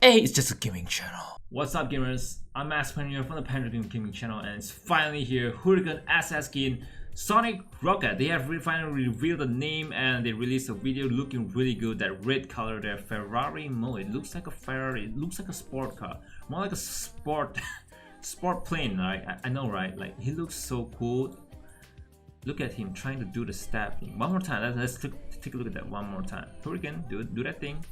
Hey, it's just a gaming channel. What's up, gamers? I'm Aspanier from the Pendulum Gaming channel, and it's finally here. Hurricane SS skin, Sonic Rocket. They have finally revealed the name, and they released a video looking really good. That red color, their Ferrari mode. It looks like a Ferrari. It looks like a sport car, more like a sport plane. Right? I know, right? Like he looks so cool. Look at him trying to do the stab thing. One more time. Let's take a look at that one more time. Hurricane, do that thing.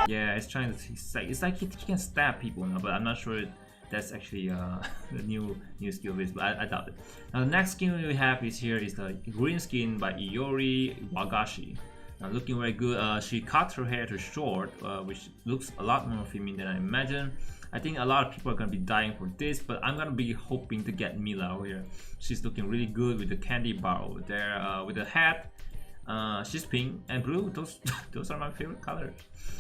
Yeah, it's trying to. It's like he can stab people now, but I'm not sure that's actually the new skill is. But I doubt it. Now the next skin we have is the green skin by Iori Wagashi. Now looking very good. She cut her hair to short, which looks a lot more female than I imagined. I think a lot of people are gonna be dying for this, but I'm gonna be hoping to get Mila over here. She's looking really good with the candy bar over there, with the hat. She's pink and blue. Those are my favorite colors.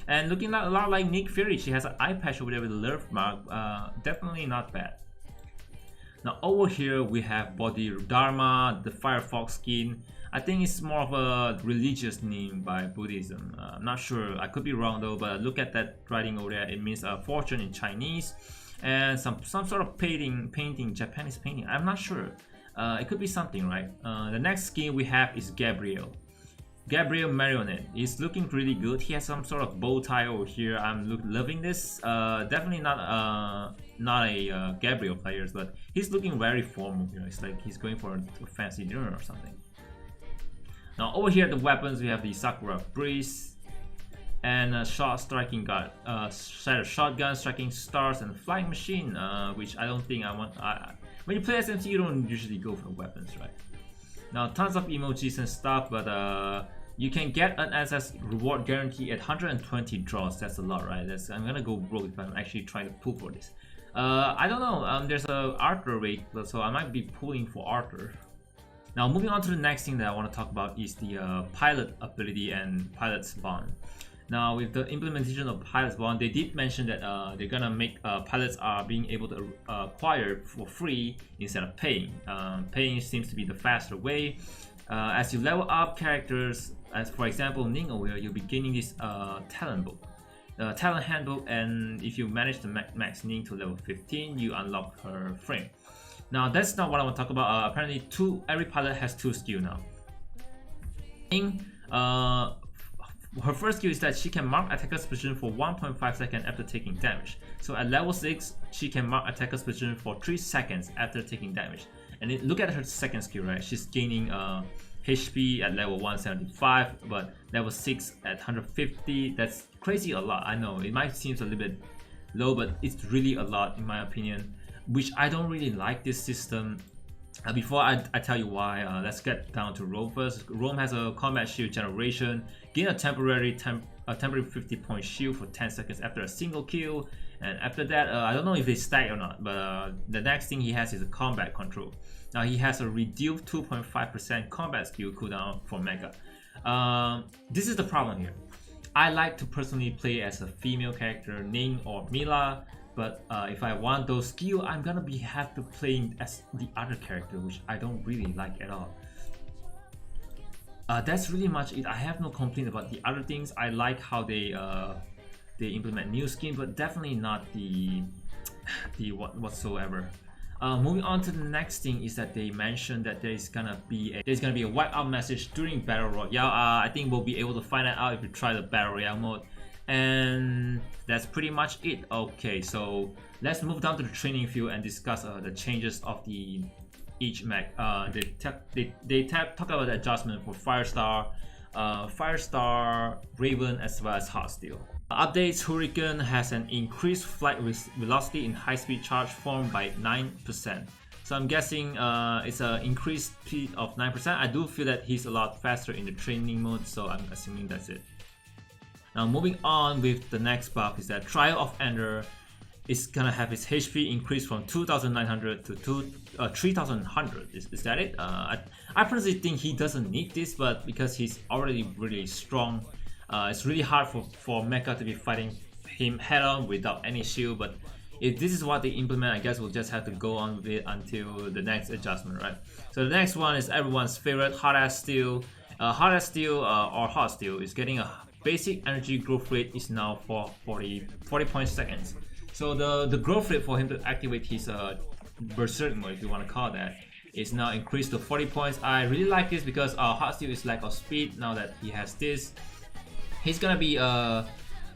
And looking a lot like Nick Fury. She has an eye patch over there with a love mark. Definitely not bad. Now over here we have Bodhi Dharma, the Firefox skin. I think it's more of a religious name by Buddhism. I'm not sure. I could be wrong though. But look at that writing over there. It means fortune in Chinese, and some sort of painting, Japanese painting. I'm not sure. It could be something, right? The next skin we have is Gabriel Marionette. He's looking really good. He has some sort of bow tie over here. I'm loving this. Definitely not a Gabriel players, but he's looking very formal here. It's like he's going for a fancy dinner or something. Now over here the weapons we have the Sakura Breeze and shotgun, striking stars, and flying machine, which I don't think I want. When you play SMC, you don't usually go for weapons, right? Now tons of emojis and stuff, but you can get an SS reward guarantee at 120 draws. That's a lot, right? I'm gonna go broke if I'm actually trying to pull for this. I don't know. There's a Arthur rate, so I might be pulling for Arthur. Now moving on to the next thing that I want to talk about is the pilot ability and pilot's bond. Now with the implementation of pilot's bond, they did mention that they're gonna make pilots are being able to acquire for free instead of paying. Paying seems to be the faster way. As you level up characters, as for example Ningo, where you'll be gaining this talent book, talent handbook, and if you manage to max Ning to level 15, you unlock her frame. Now that's not what I want to talk about. Apparently every pilot has 2 skills now. Ning, her first skill is that she can mark attacker's position for 1.5 seconds after taking damage. So at level 6, she can mark attacker's position for 3 seconds after taking damage. And look at her second skill, right? She's gaining HP at level 175, but level 6 at 150. That's crazy a lot. I know it might seem a little bit low, but it's really a lot in my opinion, which I don't really like this system. Before I tell you why, let's get down to Rome first. Rome has a combat shield generation, gain a temporary 50-point shield for 10 seconds after a single kill, and after that, I don't know if they stack or not, but the next thing he has is a combat control. Now he has a reduced 2.5% combat skill cooldown for Mecha. This is the problem here. I like to personally play as a female character, Ning or Mila. But if I want those skills, I'm gonna have to play as the other character, which I don't really like at all. That's really much it. I have no complaint about the other things. I like how they implement new skin, but definitely not the whatsoever. Moving on to the next thing is that they mentioned that there's gonna be a wipeout message during Battle Royale. I think we'll be able to find that out if you try the Battle Royale mode. And that's pretty much it. Okay, so let's move down to the training field and discuss the changes of each mech. They talk about the adjustment for Firestar, Raven, as well as Hot Steel. Updates: Hurricane has an increased flight velocity in high-speed charge form by 9%. So I'm guessing it's an increased speed of 9%. I do feel that he's a lot faster in the training mode, so I'm assuming that's it. Now moving on with the next buff is that Trial of Ender is gonna have its HP increased from 2,900 to 3,100. Is that it? I personally think he doesn't need this, but because he's already really strong, it's really hard for Mecha to be fighting him head on without any shield. But if this is what they implement, I guess we'll just have to go on with it until the next adjustment, right? So the next one is everyone's favorite, Hot Ass Steel. Hot Steel or Hot Steel is getting a basic energy growth rate is now for 40 point seconds. So the growth rate for him to activate his Berserk mode, if you want to call that, is now increased to 40 points. I really like this because Hot Steel is lack of speed. Now that he has this, he's gonna be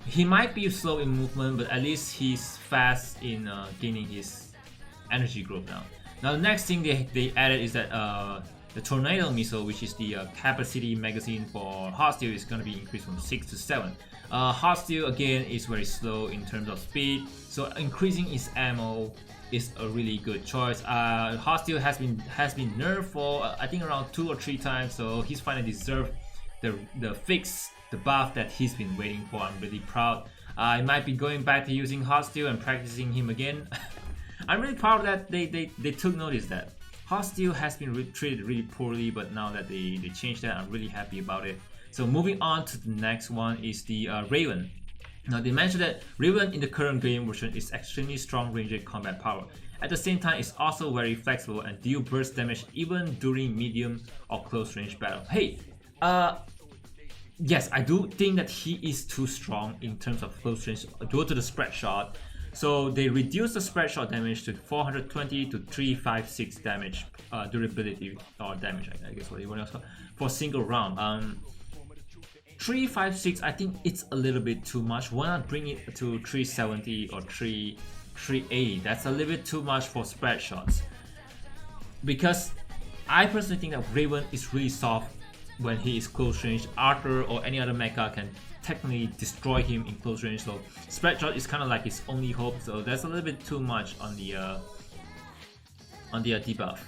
he might be slow in movement, but at least he's fast in gaining his energy growth now. Now the next thing they added is that the Tornado Missile, which is the capacity magazine for Hot Steel, is gonna be increased from 6 to 7. Hot Steel again is very slow in terms of speed, so increasing its ammo is a really good choice. Hot Steel has been nerfed for I think around 2 or 3 times, so he's finally deserved the fix, the buff that he's been waiting for. I'm really proud. I might be going back to using Hot Steel and practicing him again. I'm really proud that they took notice that Hot Steel has been treated really poorly, but now that they changed that, I'm really happy about it. So moving on to the next one is the Raven. Now they mentioned that Raven in the current game version is extremely strong ranged combat power. At the same time, it's also very flexible and deal burst damage even during medium or close range battle. Hey, yes, I do think that he is too strong in terms of close range due to the spread shot. So they reduced the spread shot damage to 420 to 356 damage durability or damage, I guess what you want to call for single round. 356, I think it's a little bit too much. Why not bring it to 370 or 380? That's a little bit too much for spread shots. Because I personally think that Raven is really soft when he is close range. Arthur or any other mecha can technically destroy him in close range. So spread shot is kind of like his only hope. So that's a little bit too much on the debuff.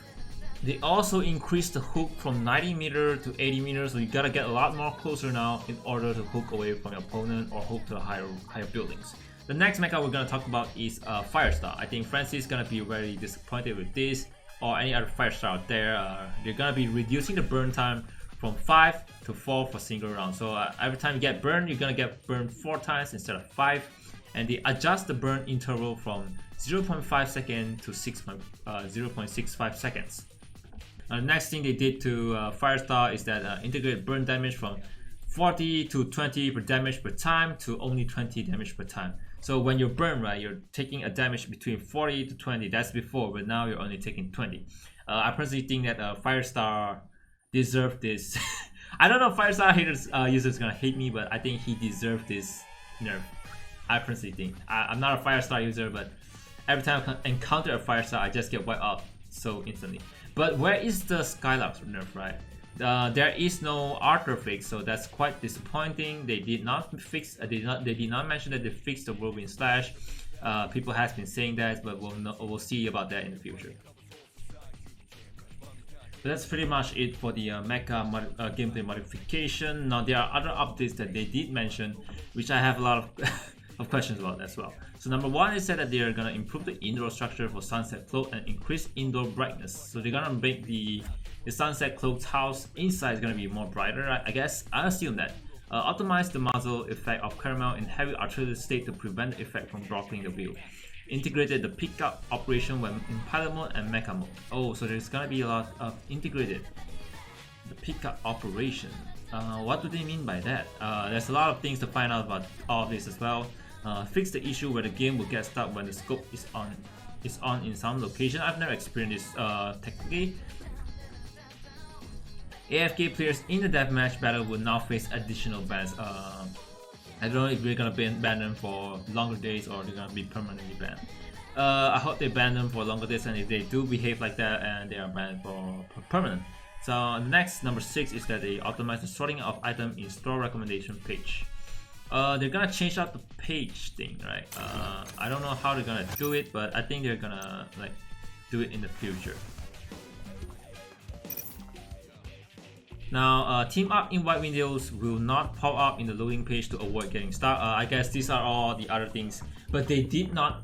They also increased the hook from 90 meter to 80 meters, so you gotta get a lot more closer now in order to hook away from your opponent or hook to higher buildings. The next mecha we're gonna talk about is Firestar. I think Francis is gonna be very disappointed with this, or any other Firestar out there. They're gonna be reducing the burn time from 5 to 4 for single round. So every time you get burned, you're gonna get burned 4 times instead of 5. And they adjust the burn interval from 0.5 seconds to 0.65 seconds. The next thing they did to Firestar is that integrate burn damage from 40 to 20 per damage per time to only 20 damage per time. So when you burn, right, you're taking a damage between 40 to 20. That's before, but now you're only taking 20. I personally think that Firestar deserved this. I don't know if Firestar haters users gonna hate me, but I think he deserved this nerf. I personally think. I'm not a Firestar user, but every time I encounter a Firestar, I just get wiped out so instantly. But where is the Skylarks nerf, right? There is no Arthur fix, so that's quite disappointing. They did not fix. They did not mention that they fixed the whirlwind slash. People has been saying that, but we'll see about that in the future. So that's pretty much it for the mecha gameplay modification. Now there are other updates that they did mention, which I have a lot of of questions about as well. So number one is that they are gonna improve the indoor structure for Sunset Cloak and increase indoor brightness. So they're gonna make the Sunset Cloak's house inside is gonna be more brighter. I guess I assume that. Optimize the muzzle effect of Caramel in heavy artillery state to prevent the effect from blocking the view. Integrated the pickup operation when in pilot mode and mecha mode. Oh, so there's gonna be a lot of integrated the pickup operation. What do they mean by that? There's a lot of things to find out about all of this as well. Fix the issue where the game will get stuck when the scope is on in some location. I've never experienced this technically. AFK players in the deathmatch battle will now face additional bans. I don't know if we're gonna ban them for longer days or they're gonna be permanently banned. I hope they ban them for longer days, and if they do behave like that, and they are banned for permanent. So the next, number 6, is that they optimize the sorting of item in store recommendation page. They're gonna change out the page thing, right? I don't know how they're gonna do it, but I think they're gonna like do it in the future. Now, team up invite windows will not pop up in the loading page to avoid getting stuck. I guess these are all the other things, but they did not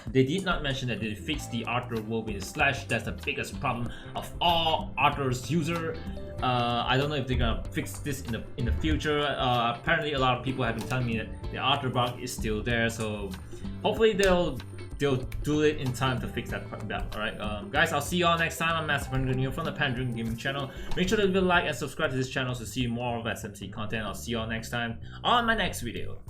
they did not mention that they fixed the Arthur whirlwind slash. That's the biggest problem of all Arthur's user. I don't know if they're gonna fix this in the future. Apparently, a lot of people have been telling me that the Arthur bug is still there, so hopefully they'll they'll do it in time to fix that bug. Alright, guys, I'll see you all next time. I'm Master New from the Pandering Gaming channel. Make sure to leave a like and subscribe to this channel to see more of SMC content. I'll see you all next time on my next video.